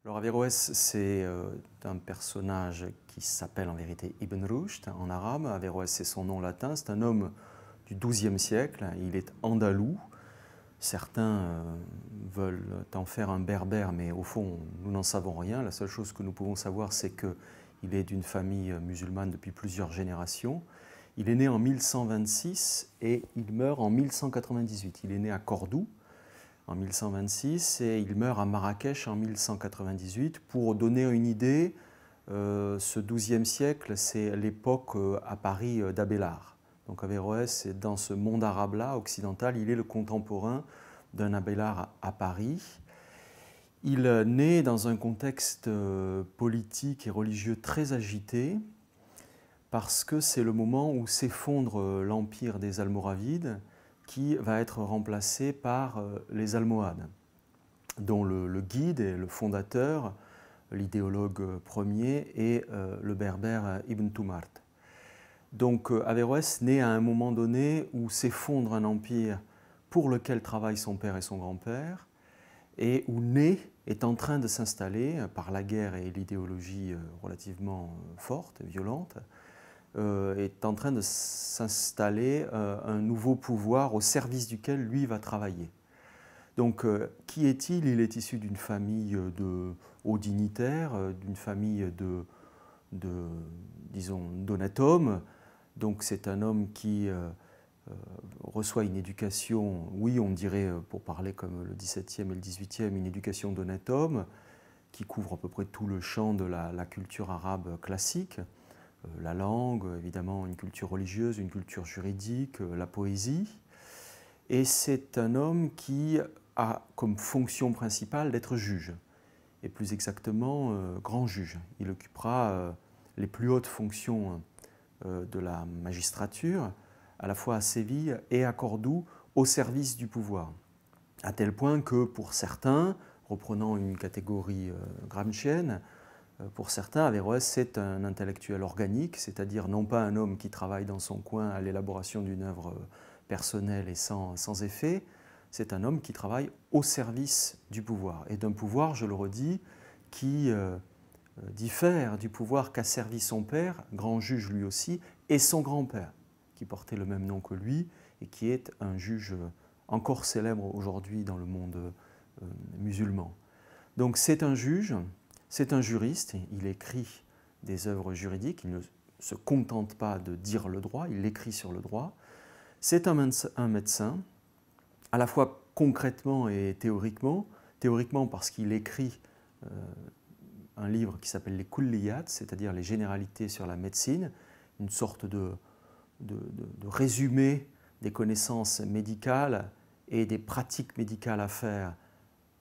Alors Averroès, c'est un personnage qui s'appelle en vérité Ibn Rushd en arabe. Averroès, c'est son nom latin. C'est un homme du XIIe siècle. Il est andalou. Certains veulent en faire un berbère, mais au fond, nous n'en savons rien. La seule chose que nous pouvons savoir, c'est qu'il est d'une famille musulmane depuis plusieurs générations. Il est né en 1126 et il meurt en 1198. Il est né à Cordoue en 1126 et il meurt à Marrakech en 1198. Pour donner une idée, ce XIIe siècle, c'est l'époque à Paris d'Abélard. Donc Averroès, dans ce monde arabe-là, occidental, il est le contemporain d'un Abélard à Paris. Il naît dans un contexte politique et religieux très agité, parce que c'est le moment où s'effondre l'empire des Almoravides, qui va être remplacé par les Almohades, dont le guide et le fondateur, l'idéologue premier, est le berbère Ibn Tumart. Donc Averroès naît à un moment donné où s'effondre un empire pour lequel travaillent son père et son grand-père, et où est en train de s'installer, par la guerre et l'idéologie relativement forte, violente, est en train de s'installer un nouveau pouvoir au service duquel lui va travailler. Donc, qui est-il? Il est issu d'une famille de hauts dignitaires, d'une famille disons, d'honnêtes hommes. Donc, c'est un homme qui reçoit une éducation, oui, on dirait, pour parler comme le XVIIe et le XVIIIe, une éducation d'honnête homme, qui couvre à peu près tout le champ de la culture arabe classique. La langue, évidemment une culture religieuse, une culture juridique, la poésie. Et c'est un homme qui a comme fonction principale d'être juge, et plus exactement grand juge. Il occupera les plus hautes fonctions de la magistrature, à la fois à Séville et à Cordoue, au service du pouvoir. À tel point que pour certains, reprenant une catégorie gramscienne, pour certains, Averroès, c'est un intellectuel organique, c'est-à-dire non pas un homme qui travaille dans son coin à l'élaboration d'une œuvre personnelle et sans effet, c'est un homme qui travaille au service du pouvoir. Et d'un pouvoir, je le redis, qui diffère du pouvoir qu'a servi son père, grand juge lui aussi, et son grand-père, qui portait le même nom que lui, et qui est un juge encore célèbre aujourd'hui dans le monde musulman. Donc c'est un juge. C'est un juriste, il écrit des œuvres juridiques, il ne se contente pas de dire le droit, il écrit sur le droit. C'est un médecin, à la fois concrètement et théoriquement. Théoriquement parce qu'il écrit un livre qui s'appelle les Kulliyat, c'est-à-dire les généralités sur la médecine, une sorte de résumé des connaissances médicales et des pratiques médicales à faire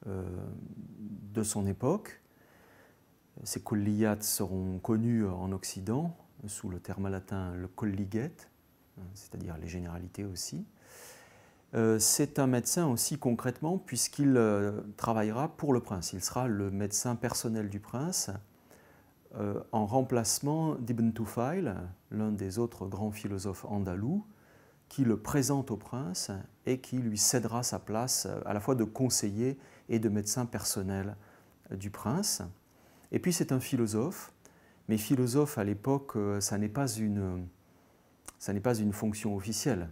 de son époque. Ces kulliyat seront connus en Occident sous le terme latin le kolliget, c'est-à-dire les généralités aussi. C'est un médecin aussi concrètement puisqu'il travaillera pour le prince. Il sera le médecin personnel du prince en remplacement d'Ibn Tufail, l'un des autres grands philosophes andalous, qui le présente au prince et qui lui cédera sa place à la fois de conseiller et de médecin personnel du prince. Et puis c'est un philosophe, mais philosophe à l'époque, ça n'est pas une fonction officielle.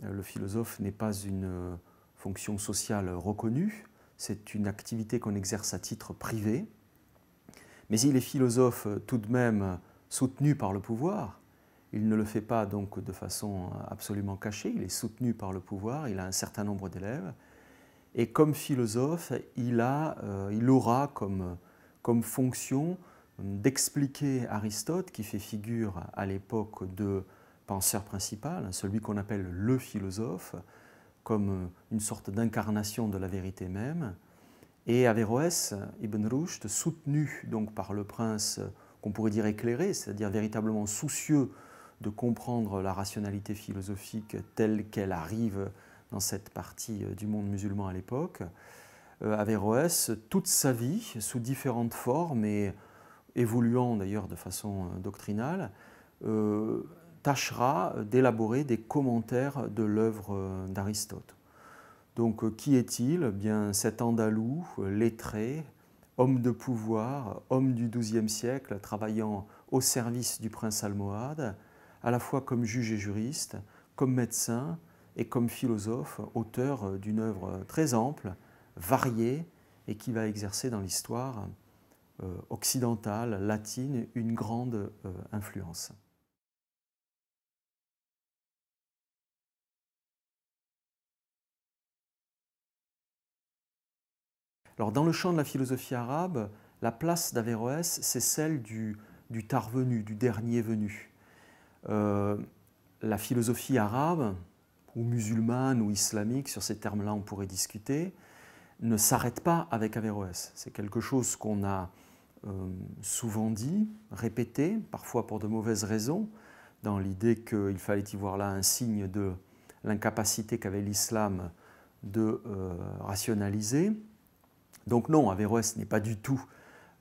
Le philosophe n'est pas une fonction sociale reconnue, c'est une activité qu'on exerce à titre privé. Mais il est philosophe tout de même soutenu par le pouvoir. Il ne le fait pas donc de façon absolument cachée, il est soutenu par le pouvoir, il a un certain nombre d'élèves. Et comme philosophe, il aura comme fonction d'expliquer Aristote, qui fait figure à l'époque de penseur principal, celui qu'on appelle le philosophe, comme une sorte d'incarnation de la vérité même. Et Averroès, Ibn Rushd, soutenu donc par le prince qu'on pourrait dire éclairé, c'est-à-dire véritablement soucieux de comprendre la rationalité philosophique telle qu'elle arrive dans cette partie du monde musulman à l'époque, Averroès, toute sa vie, sous différentes formes et évoluant d'ailleurs de façon doctrinale, tâchera d'élaborer des commentaires de l'œuvre d'Aristote. Donc qui est-il? Bien, cet andalou lettré, homme de pouvoir, homme du XIIe siècle, travaillant au service du prince almohade, à la fois comme juge et juriste, comme médecin et comme philosophe, auteur d'une œuvre très ample, variée, et qui va exercer dans l'histoire occidentale, latine, une grande influence. Alors, dans le champ de la philosophie arabe, la place d'Averroès, c'est celle du tard venu, du dernier venu. La philosophie arabe, ou musulmane ou islamique, sur ces termes-là on pourrait discuter, ne s'arrête pas avec Averroès. C'est quelque chose qu'on a souvent dit, répété, parfois pour de mauvaises raisons, dans l'idée qu'il fallait y voir là un signe de l'incapacité qu'avait l'islam de rationaliser. Donc non, Averroès n'est pas du tout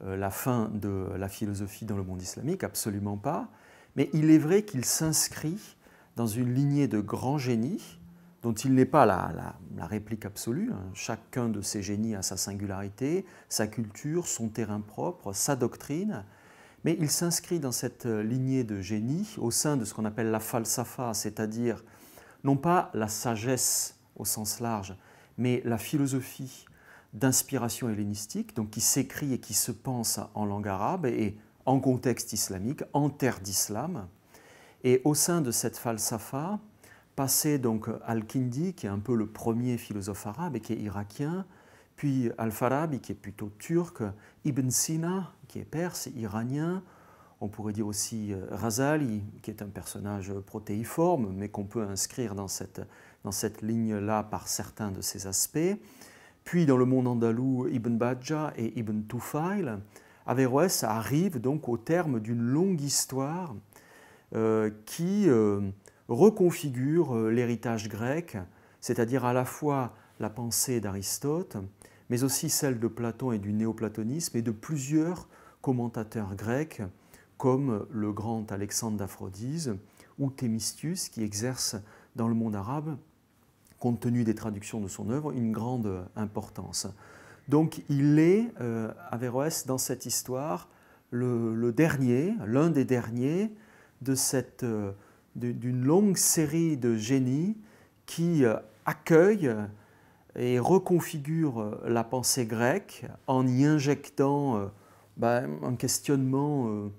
la fin de la philosophie dans le monde islamique, absolument pas, mais il est vrai qu'il s'inscrit dans une lignée de grands génies, dont il n'est pas la réplique absolue. Chacun de ces génies a sa singularité, sa culture, son terrain propre, sa doctrine, mais il s'inscrit dans cette lignée de génies au sein de ce qu'on appelle la falsafa, c'est-à-dire non pas la sagesse au sens large, mais la philosophie d'inspiration hellénistique, donc qui s'écrit et qui se pense en langue arabe et en contexte islamique, en terre d'islam. Et au sein de cette falsafa, passé donc Al-Kindi, qui est un peu le premier philosophe arabe et qui est irakien, puis Al-Farabi, qui est plutôt turc, Ibn Sina, qui est perse, iranien, on pourrait dire aussi Ghazali, qui est un personnage protéiforme, mais qu'on peut inscrire dans cette ligne-là par certains de ses aspects. Puis dans le monde andalou, Ibn Bajjah et Ibn Tufayl, Averroès arrive donc au terme d'une longue histoire qui reconfigure l'héritage grec, c'est-à-dire à la fois la pensée d'Aristote, mais aussi celle de Platon et du néoplatonisme et de plusieurs commentateurs grecs, comme le grand Alexandre d'Aphrodise ou Thémistius, qui exerce dans le monde arabe, compte tenu des traductions de son œuvre, une grande importance. Donc il est, Averroès, dans cette histoire, le dernier, l'un des derniers d'une longue série de génies qui accueillent et reconfigurent la pensée grecque en y injectant un questionnement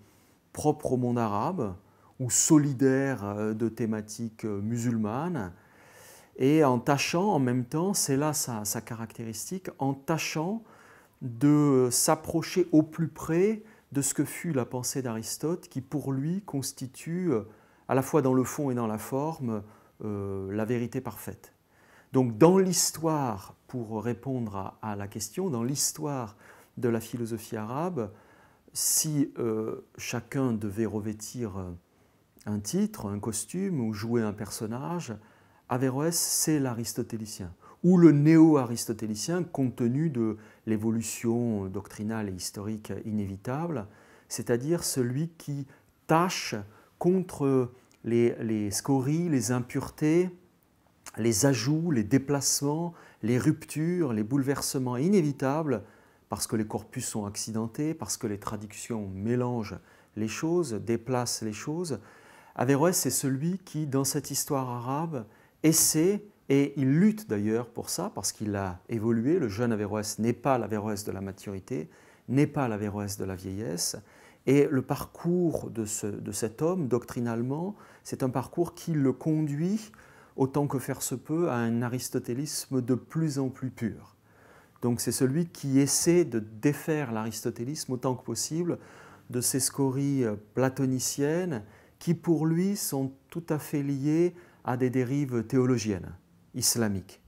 propre au monde arabe ou solidaire de thématiques musulmanes, et en tâchant en même temps, c'est là sa caractéristique, en tâchant de s'approcher au plus près de ce que fut la pensée d'Aristote, qui pour lui constitue, à la fois dans le fond et dans la forme, la vérité parfaite. Donc dans l'histoire, pour répondre à la question, dans l'histoire de la philosophie arabe, si chacun devait revêtir un titre, un costume ou jouer un personnage, Averroès, c'est l'aristotélicien, ou le néo-aristotélicien compte tenu de l'évolution doctrinale et historique inévitable, c'est-à-dire celui qui tâche contre les scories, les impuretés, les ajouts, les déplacements, les ruptures, les bouleversements inévitables, parce que les corpus sont accidentés, parce que les traductions mélangent les choses, déplacent les choses. Averroès, c'est celui qui, dans cette histoire arabe, essaie, et il lutte d'ailleurs pour ça, parce qu'il a évolué. Le jeune Averroès n'est pas l'Averroès de la maturité, n'est pas l'Averroès de la vieillesse. Et le parcours de cet homme, doctrinalement, c'est un parcours qui le conduit, autant que faire se peut, à un aristotélisme de plus en plus pur. Donc c'est celui qui essaie de défaire l'aristotélisme autant que possible de ces scories platoniciennes qui, pour lui, sont tout à fait liées à des dérives théologiennes, islamiques.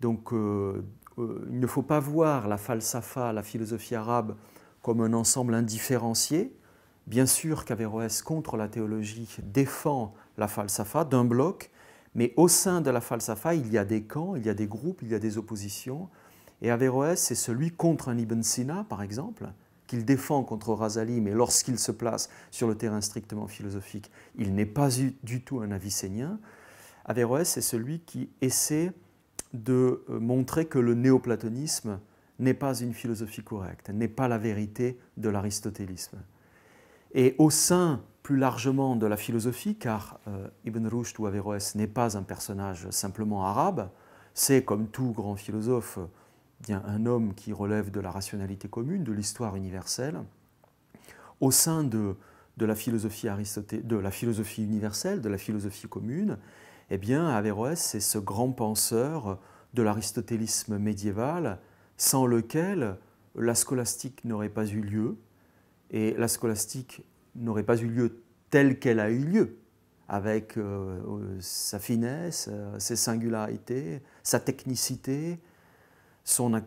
Donc il ne faut pas voir la falsafa, la philosophie arabe, comme un ensemble indifférencié. Bien sûr qu'Averroès, contre la théologie, défend la falsafa d'un bloc, mais au sein de la falsafa, il y a des camps, il y a des groupes, il y a des oppositions. Et Averroès, c'est celui contre un Ibn Sina, par exemple, qu'il défend contre Ghazali, mais lorsqu'il se place sur le terrain strictement philosophique, il n'est pas du tout un avicénien. Averroès, c'est celui qui essaie de montrer que le néoplatonisme n'est pas une philosophie correcte, n'est pas la vérité de l'aristotélisme. Et au sein, plus largement, de la philosophie, car Ibn Rushd ou Averroès n'est pas un personnage simplement arabe, c'est, comme tout grand philosophe, bien un homme qui relève de la rationalité commune, de l'histoire universelle. Au sein de la philosophie universelle, de la philosophie commune, eh bien, Averroès, c'est ce grand penseur de l'aristotélisme médiéval, sans lequel la scolastique n'aurait pas eu lieu, et la scolastique n'aurait pas eu lieu telle qu'elle a eu lieu, avec sa finesse, ses singularités, sa technicité, son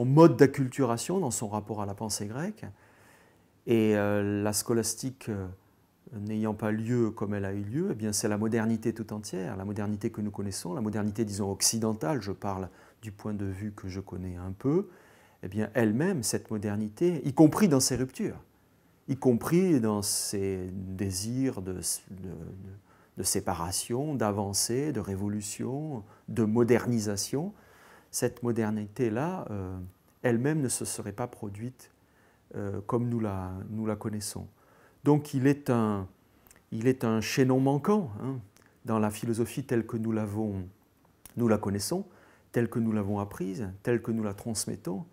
mode d'acculturation dans son rapport à la pensée grecque. Et la scolastique n'ayant pas lieu comme elle a eu lieu, eh bien c'est la modernité tout entière, la modernité que nous connaissons, la modernité, disons, occidentale, je parle du point de vue que je connais un peu, eh bien elle-même, cette modernité, y compris dans ses ruptures, y compris dans ses désirs de séparation, d'avancée, de révolution, de modernisation, cette modernité-là, elle-même ne se serait pas produite comme nous la connaissons. Donc il est un chaînon manquant dans la philosophie telle que nous la connaissons, telle que nous l'avons apprise, telle que nous la transmettons,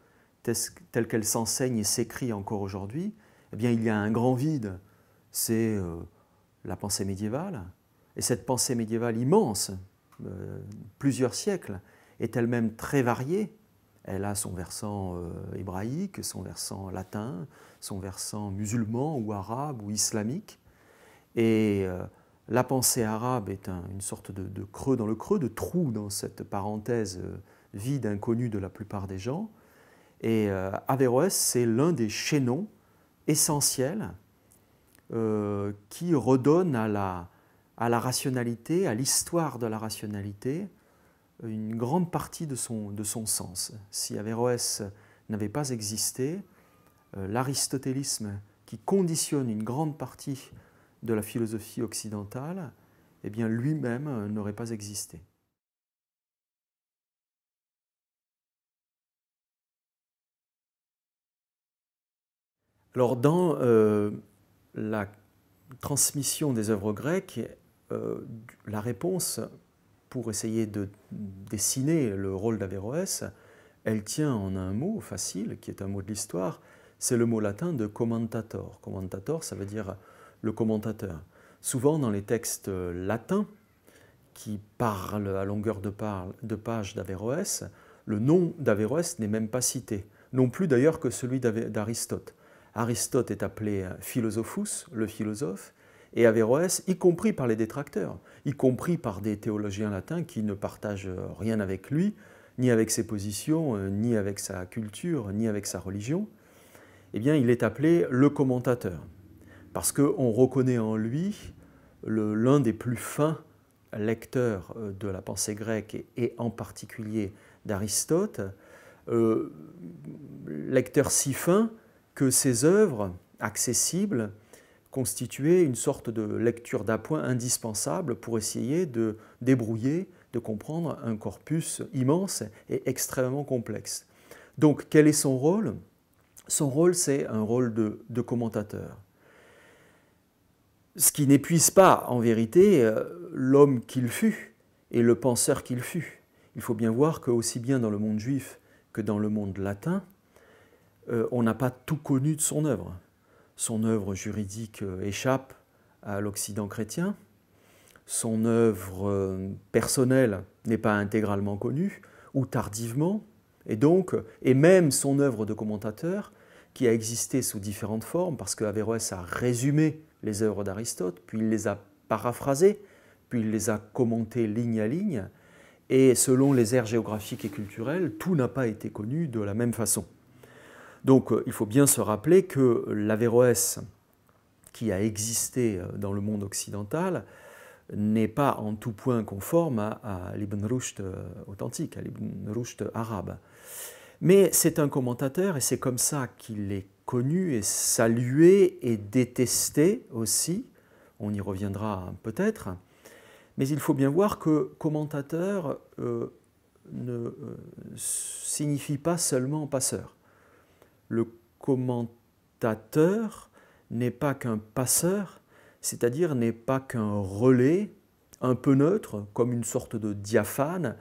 telle qu'elle s'enseigne et s'écrit encore aujourd'hui. Eh bien, il y a un grand vide, c'est la pensée médiévale. Et cette pensée médiévale immense, plusieurs siècles, est elle-même très variée. Elle a son versant hébraïque, son versant latin, son versant musulman ou arabe ou islamique. Et la pensée arabe est une sorte de creux dans le creux, de trou dans cette parenthèse vide, inconnue de la plupart des gens. Et Averroès, c'est l'un des chaînons essentiels qui redonne à la rationalité, à l'histoire de la rationalité, une grande partie de son sens. Si Averroès n'avait pas existé, l'aristotélisme qui conditionne une grande partie de la philosophie occidentale, eh bien lui-même n'aurait pas existé. Alors dans la transmission des œuvres grecques, la réponse pour essayer de dessiner le rôle d'Averroès, elle tient en un mot facile, qui est un mot de l'histoire, c'est le mot latin de commentator. Commentator, ça veut dire le commentateur. Souvent dans les textes latins qui parlent à longueur de page d'Averroès, le nom d'Averroès n'est même pas cité, non plus d'ailleurs que celui d'Aristote. Aristote est appelé philosophus, le philosophe, et Averroès, y compris par les détracteurs, y compris par des théologiens latins qui ne partagent rien avec lui, ni avec ses positions, ni avec sa culture, ni avec sa religion, eh bien il est appelé le commentateur, parce qu'on reconnaît en lui l'un des plus fins lecteurs de la pensée grecque et en particulier d'Aristote, lecteur si fin que ses œuvres accessibles constituaient une sorte de lecture d'appoint indispensable pour essayer de débrouiller, de comprendre un corpus immense et extrêmement complexe. Donc, quel est son rôle? Son rôle, c'est un rôle de commentateur. Ce qui n'épuise pas, en vérité, l'homme qu'il fut et le penseur qu'il fut. Il faut bien voir que, aussi bien dans le monde juif que dans le monde latin, on n'a pas tout connu de son œuvre. Son œuvre juridique échappe à l'Occident chrétien. Son œuvre personnelle n'est pas intégralement connue, ou tardivement. Et même son œuvre de commentateur, qui a existé sous différentes formes, parce qu'Averroès a résumé les œuvres d'Aristote, puis il les a paraphrasées, puis il les a commentées ligne à ligne, et selon les aires géographiques et culturelles, tout n'a pas été connu de la même façon. Donc il faut bien se rappeler que l'Averroès qui a existé dans le monde occidental n'est pas en tout point conforme à l'Ibn Rushd authentique, à l'Ibn Rushd arabe. Mais c'est un commentateur et c'est comme ça qu'il est connu et salué et détesté aussi. On y reviendra peut-être. Mais il faut bien voir que commentateur ne signifie pas seulement passeur. Le commentateur n'est pas qu'un passeur, c'est-à-dire n'est pas qu'un relais un peu neutre, comme une sorte de diaphane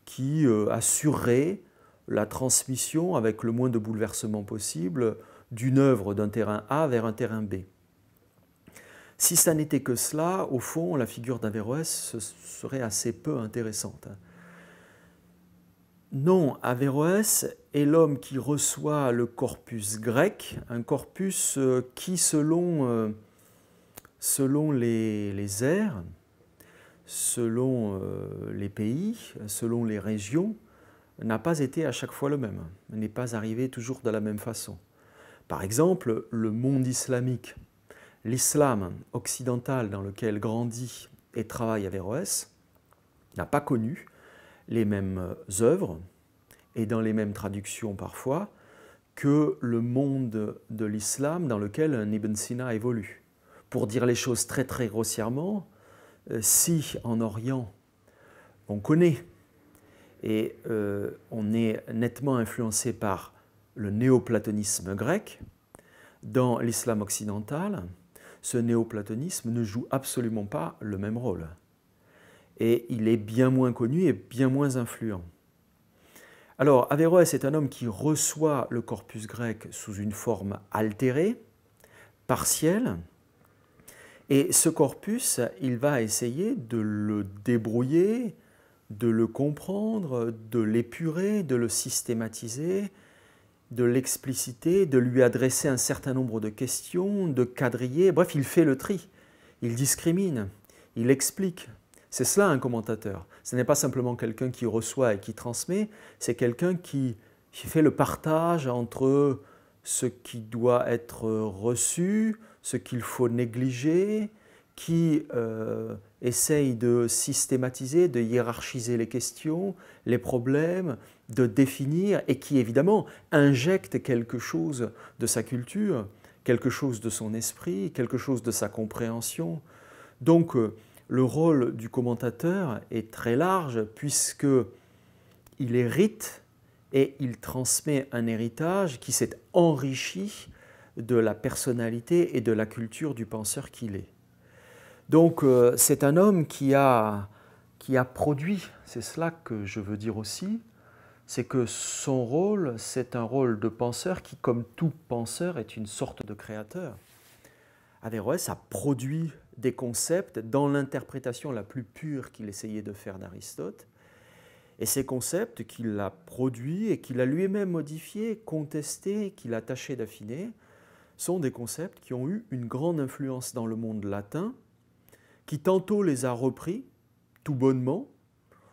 qui assurerait la transmission avec le moins de bouleversement possible d'une œuvre d'un terrain A vers un terrain B. Si ça n'était que cela, au fond, la figure d'Averroès serait assez peu intéressante. Non, Averroès est l'homme qui reçoit le corpus grec, un corpus qui, selon les ères, selon les pays, selon les régions, n'a pas été à chaque fois le même, n'est pas arrivé toujours de la même façon. Par exemple, le monde islamique, l'islam occidental dans lequel grandit et travaille Averroès, n'a pas connu les mêmes œuvres et dans les mêmes traductions parfois que le monde de l'islam dans lequel un Ibn Sina évolue. Pour dire les choses très très grossièrement, si en Orient on connaît et on est nettement influencé par le néoplatonisme grec, dans l'islam occidental, ce néoplatonisme ne joue absolument pas le même rôle. Et il est bien moins connu et bien moins influent. Alors, Averroès est un homme qui reçoit le corpus grec sous une forme altérée, partielle, et ce corpus, il va essayer de le débrouiller, de le comprendre, de l'épurer, de le systématiser, de l'expliciter, de lui adresser un certain nombre de questions, de quadriller. Bref, il fait le tri, il discrimine, il explique. C'est cela un commentateur. Ce n'est pas simplement quelqu'un qui reçoit et qui transmet, c'est quelqu'un qui fait le partage entre ce qui doit être reçu, ce qu'il faut négliger, qui essaye de systématiser, de hiérarchiser les questions, les problèmes, de définir, et qui évidemment injecte quelque chose de sa culture, quelque chose de son esprit, quelque chose de sa compréhension. Donc le rôle du commentateur est très large puisqu'il hérite et il transmet un héritage qui s'est enrichi de la personnalité et de la culture du penseur qu'il est. Donc c'est un homme qui a produit, c'est cela que je veux dire aussi, c'est que son rôle, c'est un rôle de penseur qui, comme tout penseur, est une sorte de créateur. Averroès a produit des concepts dans l'interprétation la plus pure qu'il essayait de faire d'Aristote, et ces concepts qu'il a produits et qu'il a lui-même modifiés, contestés, qu'il a tâché d'affiner, sont des concepts qui ont eu une grande influence dans le monde latin, qui tantôt les a repris, tout bonnement,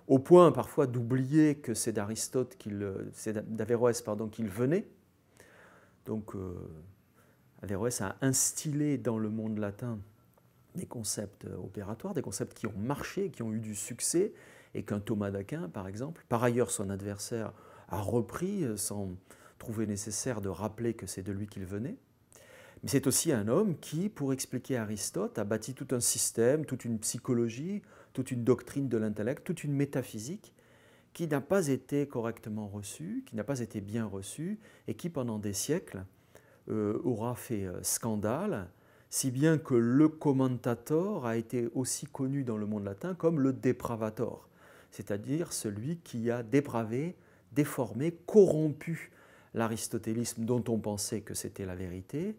au point parfois d'oublier que c'est d'Averroès qu'il venait. Donc Averroès a instillé dans le monde latin des concepts opératoires, des concepts qui ont marché, qui ont eu du succès, et qu'un Thomas d'Aquin, par exemple, par ailleurs son adversaire, a repris sans trouver nécessaire de rappeler que c'est de lui qu'il venait. Mais c'est aussi un homme qui, pour expliquer Aristote, a bâti tout un système, toute une psychologie, toute une doctrine de l'intellect, toute une métaphysique qui n'a pas été correctement reçue, qui n'a pas été bien reçue, et qui, pendant des siècles, aura fait scandale, si bien que le commentator a été aussi connu dans le monde latin comme le depravator, c'est-à-dire celui qui a dépravé, déformé, corrompu l'aristotélisme dont on pensait que c'était la vérité,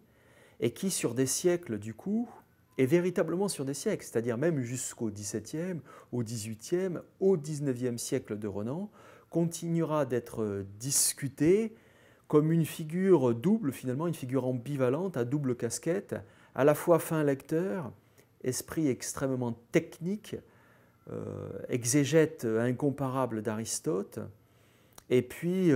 et qui, sur des siècles, du coup, et véritablement sur des siècles, c'est-à-dire même jusqu'au XVIIe, au XVIIIe, au XIXe siècle de Renan, continuera d'être discuté comme une figure double, finalement, une figure ambivalente, à double casquette, à la fois fin lecteur, esprit extrêmement technique, exégète incomparable d'Aristote, et puis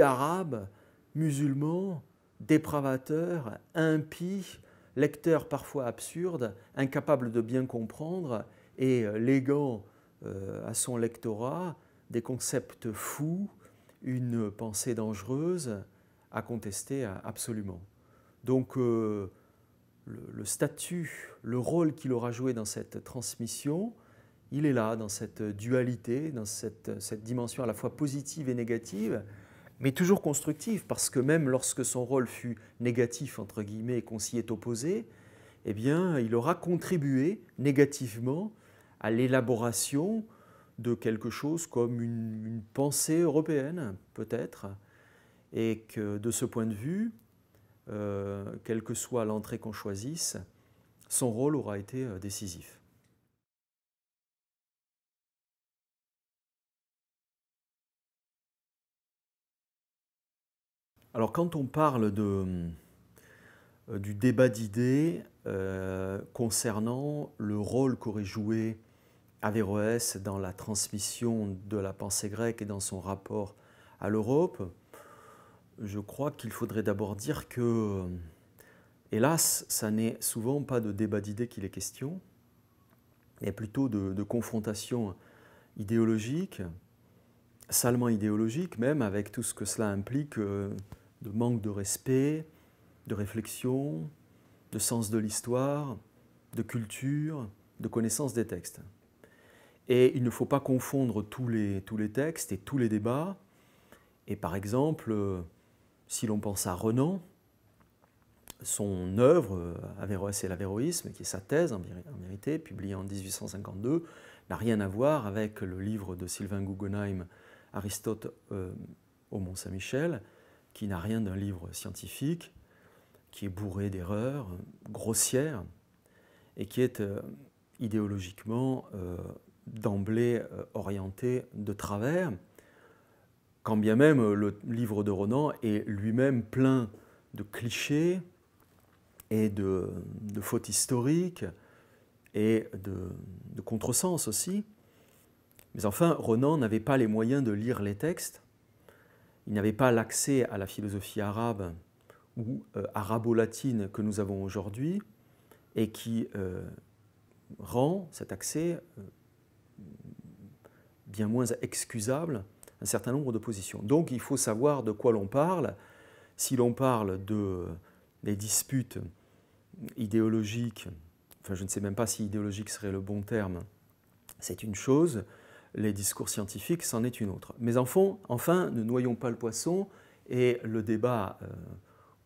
arabe, musulman, dépravateur, impie, lecteur parfois absurde, incapable de bien comprendre et léguant à son lectorat des concepts fous, une pensée dangereuse à contester absolument. Donc le statut, le rôle qu'il aura joué dans cette transmission Il est là, dans cette dualité, dans cette dimension à la fois positive et négative, mais toujours constructive, parce que même lorsque son rôle fut négatif, entre guillemets, et qu'on s'y est opposé, eh bien, il aura contribué négativement à l'élaboration de quelque chose comme une pensée européenne, peut-être, et que de ce point de vue, quelle que soit l'entrée qu'on choisisse, son rôle aura été décisif. Alors quand on parle du débat d'idées concernant le rôle qu'aurait joué Averroès dans la transmission de la pensée grecque et dans son rapport à l'Europe, je crois qu'il faudrait d'abord dire que, hélas, ça n'est souvent pas de débat d'idées qu'il est question, mais plutôt de confrontation idéologique, salement idéologique même, avec tout ce que cela implique de manque de respect, de réflexion, de sens de l'histoire, de culture, de connaissance des textes. Et il ne faut pas confondre tous les textes et tous les débats. Et par exemple, si l'on pense à Renan, son œuvre, Averroès et l'Averroïsme, qui est sa thèse en vérité, publiée en 1852, n'a rien à voir avec le livre de Sylvain Guggenheim, Aristote au Mont-Saint-Michel, qui n'a rien d'un livre scientifique, qui est bourré d'erreurs grossières et qui est idéologiquement d'emblée orienté de travers, quand bien même le livre de Renan est lui-même plein de clichés et de fautes historiques et de contresens aussi. Mais enfin, Renan n'avait pas les moyens de lire les textes, il n'avait pas l'accès à la philosophie arabe ou arabo-latine que nous avons aujourd'hui, et qui rend cet accès bien moins excusable un certain nombre de positions. Donc il faut savoir de quoi l'on parle. Si l'on parle des disputes idéologiques, enfin je ne sais même pas si idéologique serait le bon terme, c'est une chose, les discours scientifiques, c'en est une autre. Mais enfin, ne noyons pas le poisson, et le débat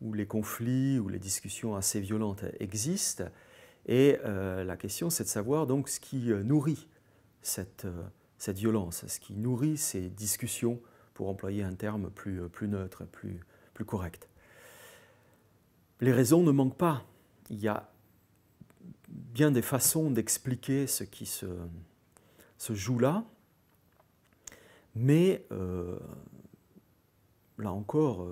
où les conflits, où les discussions assez violentes existent, et la question c'est de savoir donc ce qui nourrit cette violence, ce qui nourrit ces discussions, pour employer un terme plus neutre, plus correct. Les raisons ne manquent pas. Il y a bien des façons d'expliquer ce qui se joue là, mais là encore,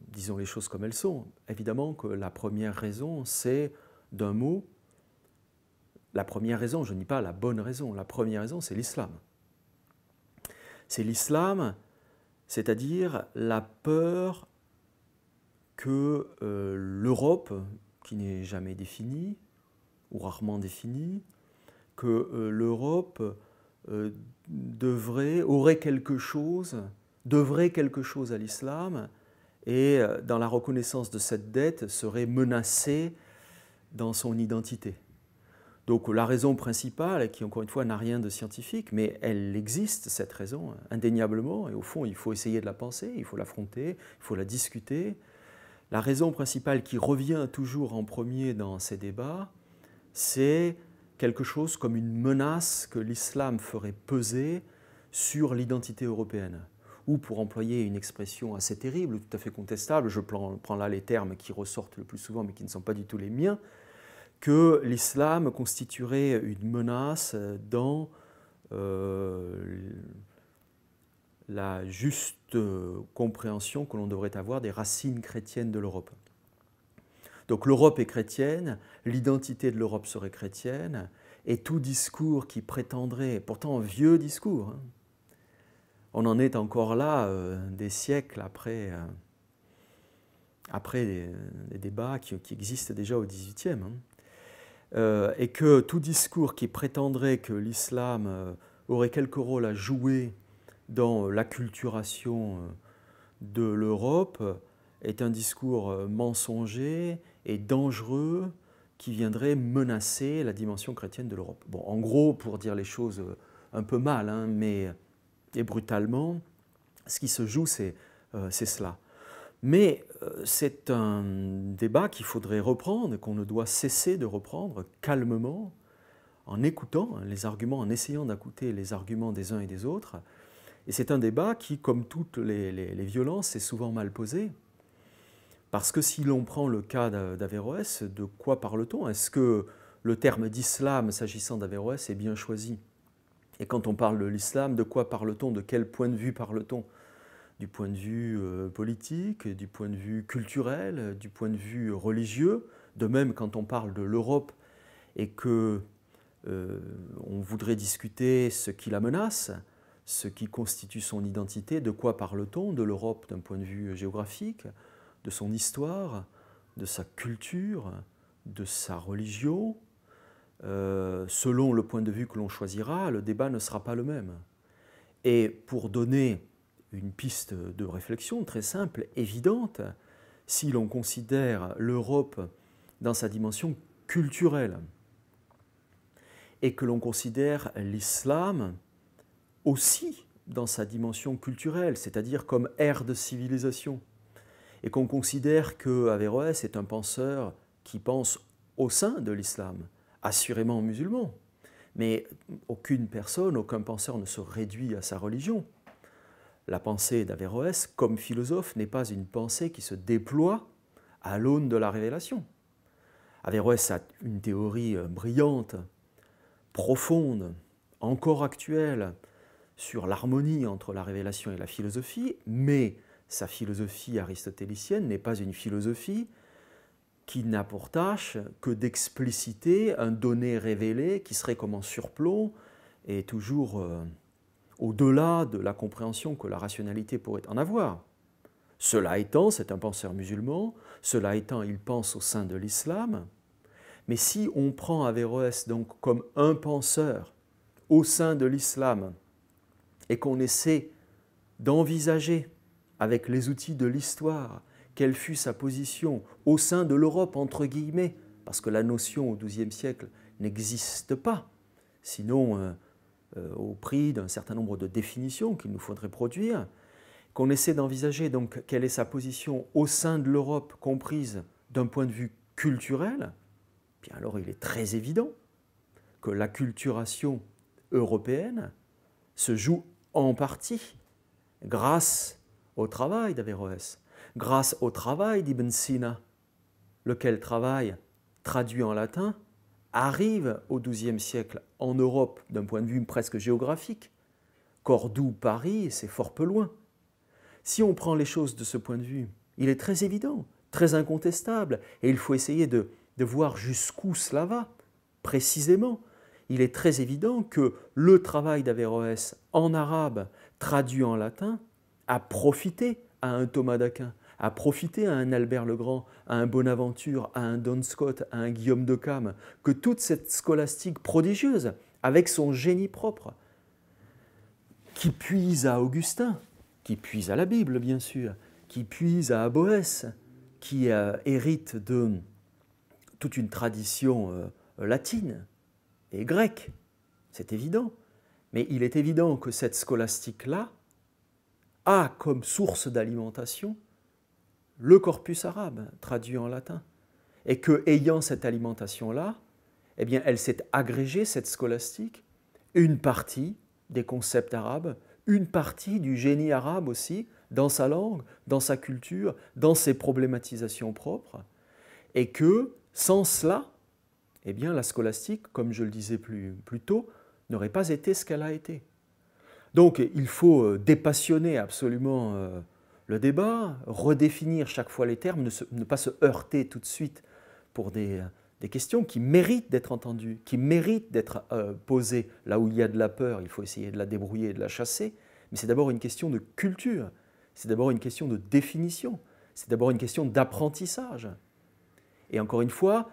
disons les choses comme elles sont. Évidemment que la première raison, c'est d'un mot. La première raison, je ne dis pas la bonne raison, la première raison, c'est l'islam. C'est l'islam, c'est-à-dire la peur que l'Europe, qui n'est jamais définie, ou rarement définie, que l'Europe devrait quelque chose à l'islam, et dans la reconnaissance de cette dette serait menacée dans son identité. Donc la raison principale, qui encore une fois n'a rien de scientifique, mais elle existe, cette raison, indéniablement, et au fond il faut essayer de la penser, il faut l'affronter, il faut la discuter. La raison principale qui revient toujours en premier dans ces débats, c'est quelque chose comme une menace que l'islam ferait peser sur l'identité européenne. Ou pour employer une expression assez terrible, tout à fait contestable, je prends là les termes qui ressortent le plus souvent mais qui ne sont pas du tout les miens, que l'islam constituerait une menace dans la juste compréhension que l'on devrait avoir des racines chrétiennes de l'Europe. Donc l'Europe est chrétienne, l'identité de l'Europe serait chrétienne, et tout discours qui prétendrait, pourtant un vieux discours, hein, on en est encore là des siècles après des débats qui existent déjà au XVIIIe, hein, et que tout discours qui prétendrait que l'islam aurait quelque rôle à jouer dans l'acculturation de l'Europe est un discours mensonger et dangereux qui viendrait menacer la dimension chrétienne de l'Europe. Bon, en gros, pour dire les choses un peu mal, hein, et brutalement, ce qui se joue, c'est cela. Mais c'est un débat qu'il faudrait reprendre et qu'on ne doit cesser de reprendre calmement, en écoutant les arguments, en essayant d'écouter les arguments des uns et des autres. Et c'est un débat qui, comme toutes les violences, est souvent mal posé. Parce que si l'on prend le cas d'Averroès, de quoi parle-t-on? Est-ce que le terme d'islam, s'agissant d'Averroès, est bien choisi? Et quand on parle de l'islam, de quoi parle-t-on? De quel point de vue parle-t-on? Du point de vue politique, du point de vue culturel, du point de vue religieux. De même, quand on parle de l'Europe et que on voudrait discuter ce qui la menace, ce qui constitue son identité, de quoi parle-t-on? De l'Europe d'un point de vue géographique, de son histoire, de sa culture, de sa religion. Selon le point de vue que l'on choisira, le débat ne sera pas le même. Et pour donner une piste de réflexion très simple, évidente, si l'on considère l'Europe dans sa dimension culturelle et que l'on considère l'islam aussi dans sa dimension culturelle, c'est-à-dire comme ère de civilisation, et qu'on considère qu'Averroès est un penseur qui pense au sein de l'islam, assurément musulman, mais aucune personne, aucun penseur ne se réduit à sa religion. La pensée d'Averroès, comme philosophe, n'est pas une pensée qui se déploie à l'aune de la révélation. Averroès a une théorie brillante, profonde, encore actuelle, sur l'harmonie entre la révélation et la philosophie, mais sa philosophie aristotélicienne n'est pas une philosophie qui n'a pour tâche que d'expliciter un donné révélé qui serait comme en surplomb et toujours au-delà de la compréhension que la rationalité pourrait en avoir. Cela étant, c'est un penseur musulman, cela étant, il pense au sein de l'islam, mais si on prend Averroès donc comme un penseur au sein de l'islam et qu'on essaie d'envisager avec les outils de l'histoire quelle fut sa position au sein de l'Europe, entre guillemets, parce que la notion au XIIe siècle n'existe pas, sinon au prix d'un certain nombre de définitions qu'il nous faudrait produire, qu'on essaie d'envisager donc quelle est sa position au sein de l'Europe comprise d'un point de vue culturel, bien alors il est très évident que l'acculturation européenne se joue en partie grâce au travail d'Averroès, grâce au travail d'Ibn Sina, lequel travail, traduit en latin, arrive au XIIe siècle en Europe d'un point de vue presque géographique. Cordoue, Paris, c'est fort peu loin. Si on prend les choses de ce point de vue, il est très évident, très incontestable, et il faut essayer de voir jusqu'où cela va, précisément. Il est très évident que le travail d'Averroès en arabe, traduit en latin, a profité à un Thomas d'Aquin, a profité à un Albert le Grand, à un Bonaventure, à un Don Scott, à un Guillaume de Cam, que toute cette scolastique prodigieuse, avec son génie propre, qui puise à Augustin, qui puise à la Bible bien sûr, qui puise à Boès, qui hérite de toute une tradition latine et grecque, c'est évident. Mais il est évident que cette scolastique-là a comme source d'alimentation le corpus arabe, traduit en latin, et que, ayant cette alimentation-là, eh bien, elle s'est agrégée, cette scolastique, une partie des concepts arabes, une partie du génie arabe aussi, dans sa langue, dans sa culture, dans ses problématisations propres, et que, sans cela, eh bien, la scolastique, comme je le disais plus tôt, n'aurait pas été ce qu'elle a été. Donc, il faut dépassionner absolument le débat, redéfinir chaque fois les termes, ne pas se heurter tout de suite pour des questions qui méritent d'être entendues, qui méritent d'être posées. Là où il y a de la peur, il faut essayer de la débrouiller et de la chasser, mais c'est d'abord une question de culture, c'est d'abord une question de définition, c'est d'abord une question d'apprentissage. Et encore une fois,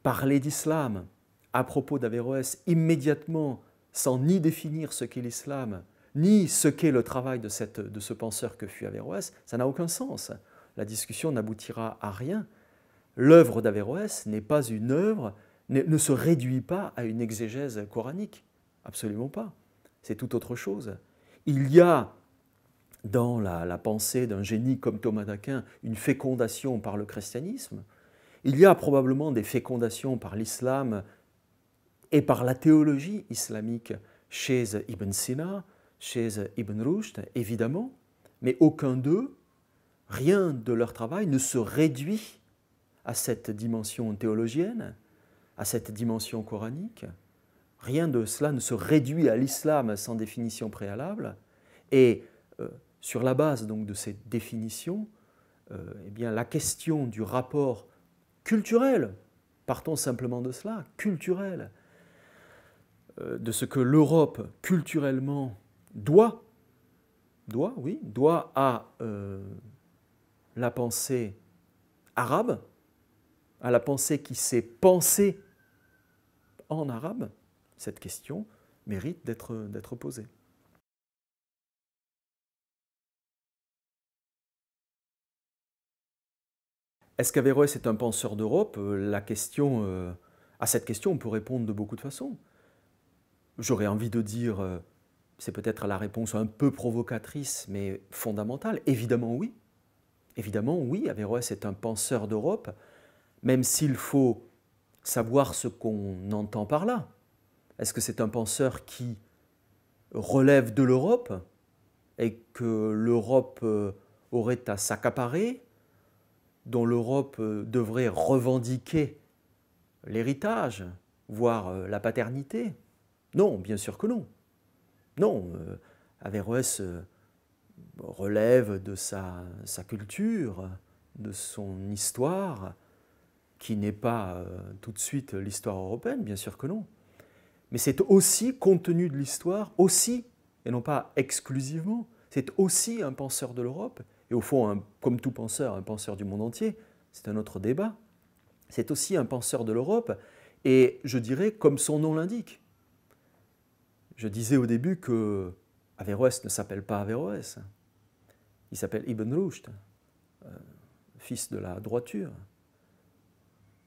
parler d'islam à propos d'Averroès immédiatement, sans ni définir ce qu'est l'islam, ni ce qu'est le travail de ce penseur que fut Averroès, ça n'a aucun sens. La discussion n'aboutira à rien. l'œuvre d'Averroès n'est pas une œuvre, ne se réduit pas à une exégèse coranique. Absolument pas. C'est tout autre chose. Il y a dans la pensée d'un génie comme Thomas d'Aquin une fécondation par le christianisme. Il y a probablement des fécondations par l'islam et par la théologie islamique chez Ibn Sina, chez Ibn Rushd, évidemment, mais aucun d'eux, rien de leur travail ne se réduit à cette dimension théologienne, à cette dimension coranique. Rien de cela ne se réduit à l'islam sans définition préalable. Et sur la base donc de ces définitions, eh bien, la question du rapport culturel, partons simplement de cela, culturel, de ce que l'Europe culturellement doit à la pensée arabe, à la pensée qui s'est pensée en arabe, cette question mérite d'être posée. Est-ce qu'Averroès est un penseur d'Europe? À cette question, on peut répondre de beaucoup de façons. J'aurais envie de dire, c'est peut-être la réponse un peu provocatrice, mais fondamentale. Évidemment oui. Évidemment oui, Averroès est un penseur d'Europe, même s'il faut savoir ce qu'on entend par là. Est-ce que c'est un penseur qui relève de l'Europe et que l'Europe aurait à s'accaparer, dont l'Europe devrait revendiquer l'héritage, voire la paternité? Non, bien sûr que non. Non, Averroès relève de sa culture, de son histoire, qui n'est pas tout de suite l'histoire européenne, bien sûr que non. Mais c'est aussi, compte tenu de l'histoire, aussi, et non pas exclusivement, c'est aussi un penseur de l'Europe, et au fond, comme tout penseur, un penseur du monde entier, c'est un autre débat. C'est aussi un penseur de l'Europe, et je dirais comme son nom l'indique. Je disais au début que Averroès ne s'appelle pas Averroès, il s'appelle Ibn Rushd, fils de la droiture.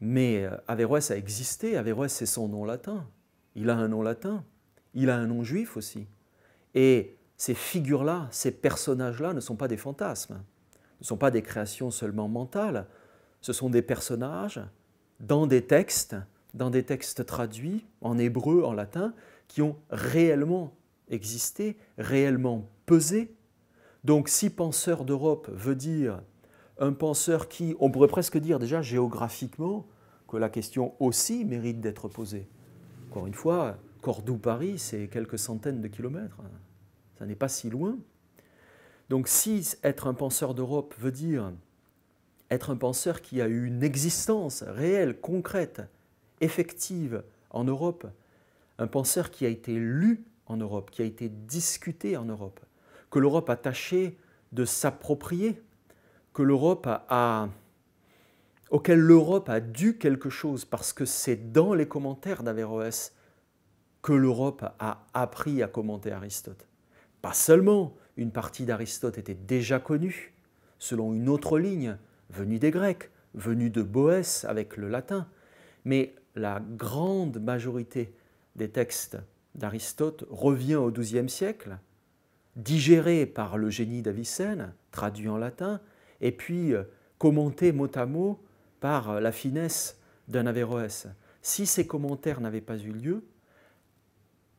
Mais Averroès a existé, Averroès c'est son nom latin. Il a un nom latin, il a un nom juif aussi. Et ces figures-là, ces personnages-là ne sont pas des fantasmes, ne sont pas des créations seulement mentales, ce sont des personnages dans des textes traduits en hébreu, en latin, qui ont réellement existé, réellement pesé. Donc si penseur d'Europe veut dire un penseur qui, on pourrait presque dire déjà géographiquement, que la question aussi mérite d'être posée. Encore une fois, Cordoue-Paris, c'est quelques centaines de kilomètres. Ça n'est pas si loin. Donc si être un penseur d'Europe veut dire être un penseur qui a eu une existence réelle, concrète, effective en Europe, un penseur qui a été lu en Europe, qui a été discuté en Europe, que l'Europe a tâché de s'approprier, auquel l'Europe a dû quelque chose, parce que c'est dans les commentaires d'Averroès que l'Europe a appris à commenter Aristote. Pas seulement, une partie d'Aristote était déjà connue, selon une autre ligne, venue des Grecs, venue de Boès avec le latin, mais la grande majorité des textes d'Aristote revient au XIIe siècle, digéré par le génie d'Avicenne, traduit en latin, et puis commenté mot à mot par la finesse d'un Averroès. Si ces commentaires n'avaient pas eu lieu,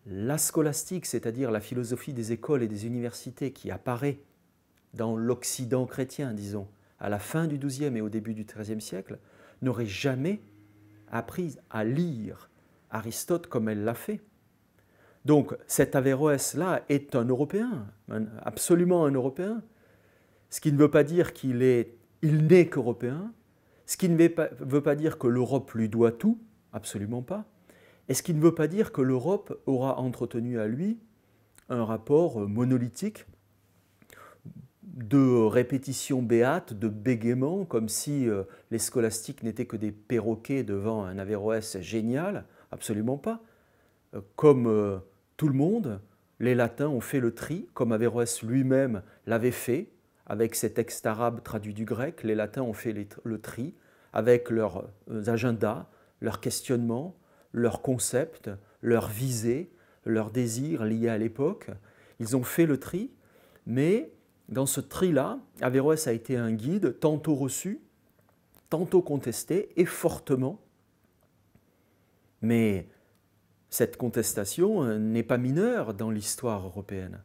la scolastique, c'est-à-dire la philosophie des écoles et des universités qui apparaît dans l'Occident chrétien, disons, à la fin du XIIe et au début du XIIIe siècle, n'aurait jamais appris à lire Aristote comme elle l'a fait. Donc cet Averroès-là est un Européen, absolument un Européen, ce qui ne veut pas dire qu'il n'est qu'Européen, ce qui ne veut pas dire que l'Europe lui doit tout, absolument pas, et ce qui ne veut pas dire que l'Europe aura entretenu à lui un rapport monolithique de répétition béate, de bégaiement, comme si les scolastiques n'étaient que des perroquets devant un Averroès génial, absolument pas. Comme tout le monde, les latins ont fait le tri, comme Averroès lui-même l'avait fait, avec ces textes arabes traduits du grec, les latins ont fait le tri avec leurs agendas, leurs questionnements, leurs concepts, leurs visées, leurs désirs liés à l'époque. Ils ont fait le tri, mais dans ce tri-là, Averroès a été un guide tantôt reçu, tantôt contesté et fortement. Mais cette contestation n'est pas mineure dans l'histoire européenne.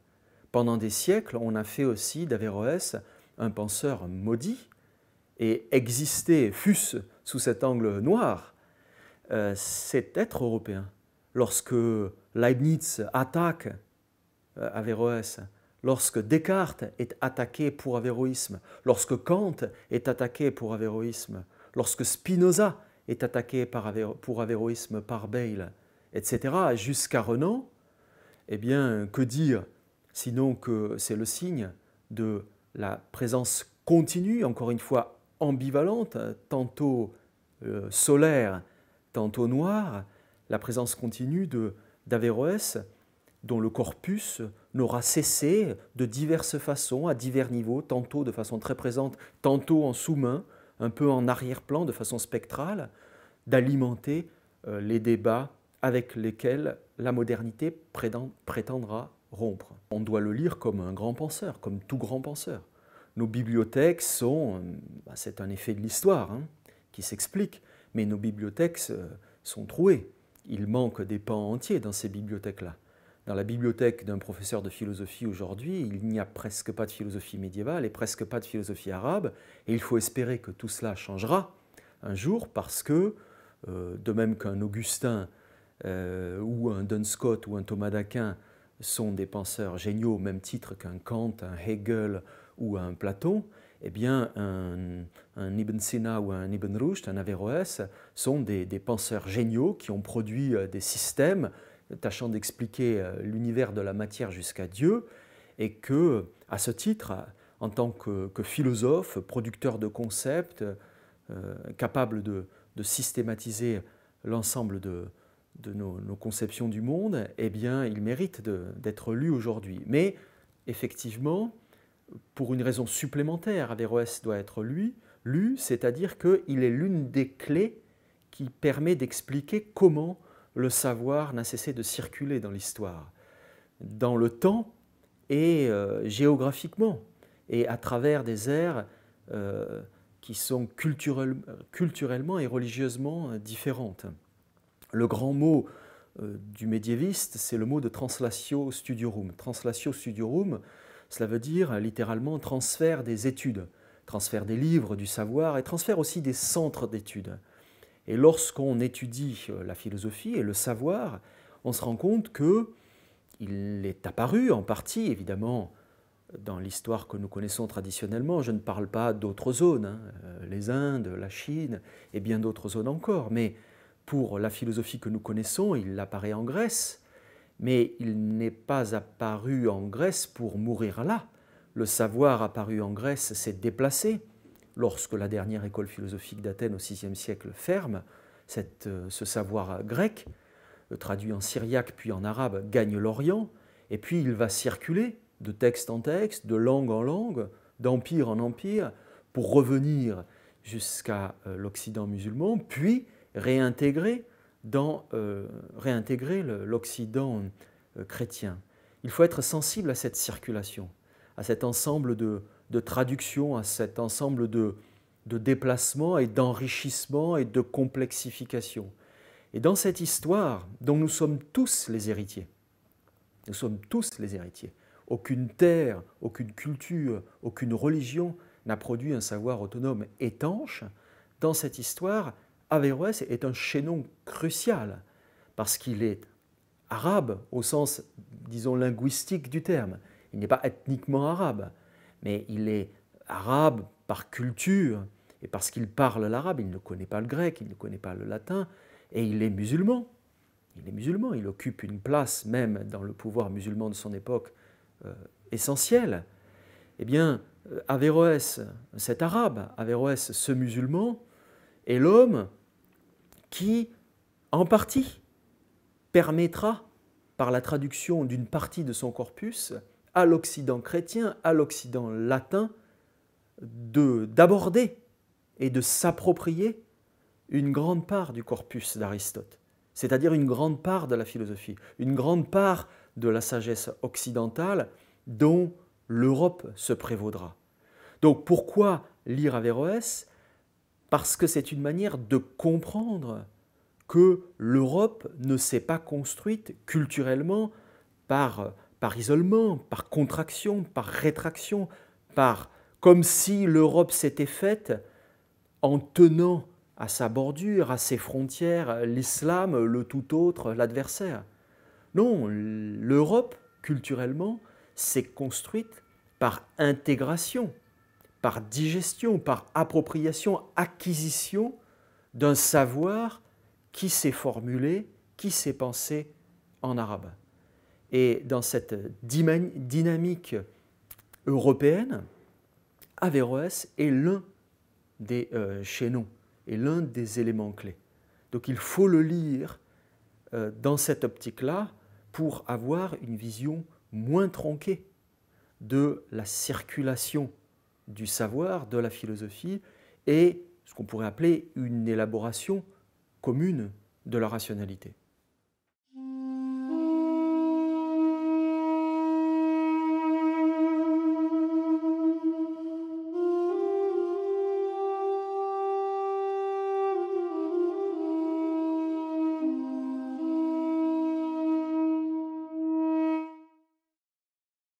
Pendant des siècles, on a fait aussi d'Averroès un penseur maudit, et exister, fût-ce sous cet angle noir, c'est être européen. Lorsque Leibniz attaque Averroès, lorsque Descartes est attaqué pour avéroïsme, lorsque Kant est attaqué pour avéroïsme, lorsque Spinoza est attaqué pour avéroïsme par Bayle, etc., jusqu'à Renan, eh bien, que dire sinon que c'est le signe de la présence continue, encore une fois ambivalente, tantôt solaire, tantôt noire, la présence continue d'Averroès, dont le corpus n'aura cessé de diverses façons, à divers niveaux, tantôt de façon très présente, tantôt en sous-main, un peu en arrière-plan, de façon spectrale, d'alimenter les débats avec lesquels la modernité prétendra rompre. On doit le lire comme un grand penseur, comme tout grand penseur. Nos bibliothèques sont, c'est un effet de l'histoire qui s'explique, mais nos bibliothèques sont trouées. Il manque des pans entiers dans ces bibliothèques-là. Dans la bibliothèque d'un professeur de philosophie aujourd'hui, il n'y a presque pas de philosophie médiévale et presque pas de philosophie arabe, et il faut espérer que tout cela changera un jour parce que, de même qu'un Augustin ou un Duns Scott ou un Thomas d'Aquin sont des penseurs géniaux au même titre qu'un Kant, un Hegel ou un Platon, eh bien un Ibn Sina ou un Ibn Rushd, un Averroès, sont des penseurs géniaux qui ont produit des systèmes tâchant d'expliquer l'univers de la matière jusqu'à Dieu, et que, à ce titre, en tant que philosophe, producteur de concepts, capable de systématiser l'ensemble de nos conceptions du monde, eh bien, il mérite d'être lu aujourd'hui. Mais, effectivement, pour une raison supplémentaire, Averroès doit être lu, c'est-à-dire qu'il est l'une des clés qui permet d'expliquer comment le savoir n'a cessé de circuler dans l'histoire, dans le temps et géographiquement, et à travers des ères qui sont culturellement et religieusement différentes. Le grand mot du médiéviste, c'est le mot de translatio studiorum. Translatio studiorum, cela veut dire littéralement transfert des études, transfert des livres, du savoir et transfert aussi des centres d'études. Et lorsqu'on étudie la philosophie et le savoir, on se rend compte qu'il est apparu en partie, évidemment, dans l'histoire que nous connaissons traditionnellement. Je ne parle pas d'autres zones, les Indes, la Chine et bien d'autres zones encore, mais pour la philosophie que nous connaissons, il apparaît en Grèce, mais il n'est pas apparu en Grèce pour mourir là. Le savoir apparu en Grèce s'est déplacé. Lorsque la dernière école philosophique d'Athènes au VIe siècle ferme, ce savoir grec, traduit en syriaque puis en arabe, gagne l'Orient, et puis il va circuler de texte en texte, de langue en langue, d'empire en empire, pour revenir jusqu'à l'Occident musulman, puis réintégrer l'Occident chrétien. Il faut être sensible à cette circulation, à cet ensemble de traduction, à cet ensemble de déplacements et d'enrichissement et de complexification. Et dans cette histoire dont nous sommes tous les héritiers, nous sommes tous les héritiers, aucune terre, aucune culture, aucune religion n'a produit un savoir autonome étanche, dans cette histoire, Averroès est un chaînon crucial parce qu'il est arabe au sens, disons, linguistique du terme. Il n'est pas ethniquement arabe, mais il est arabe par culture et parce qu'il parle l'arabe. Il ne connaît pas le grec, il ne connaît pas le latin et il est musulman. Il est musulman, il occupe une place même dans le pouvoir musulman de son époque essentielle. Eh bien, Averroès, cet arabe, Averroès, ce musulman, est l'homme qui, en partie, permettra, par la traduction d'une partie de son corpus, à l'Occident chrétien, à l'Occident latin, d'aborder est de s'approprier une grande part du corpus d'Aristote, c'est-à-dire une grande part de la philosophie, une grande part de la sagesse occidentale dont l'Europe se prévaudra. Donc pourquoi lire Averroès? Parce que c'est une manière de comprendre que l'Europe ne s'est pas construite culturellement par isolement, par contraction, par rétraction, comme si l'Europe s'était faite en tenant à sa bordure, à ses frontières, l'islam, le tout autre, l'adversaire. Non, l'Europe, culturellement, s'est construite par intégration, par digestion, par appropriation, acquisition d'un savoir qui s'est formulé, qui s'est pensé en arabe. Et dans cette dynamique européenne, Averroès est l'un des chaînons, est l'un des éléments clés. Donc il faut le lire dans cette optique-là pour avoir une vision moins tronquée de la circulation du savoir, de la philosophie, et ce qu'on pourrait appeler une élaboration commune de la rationalité.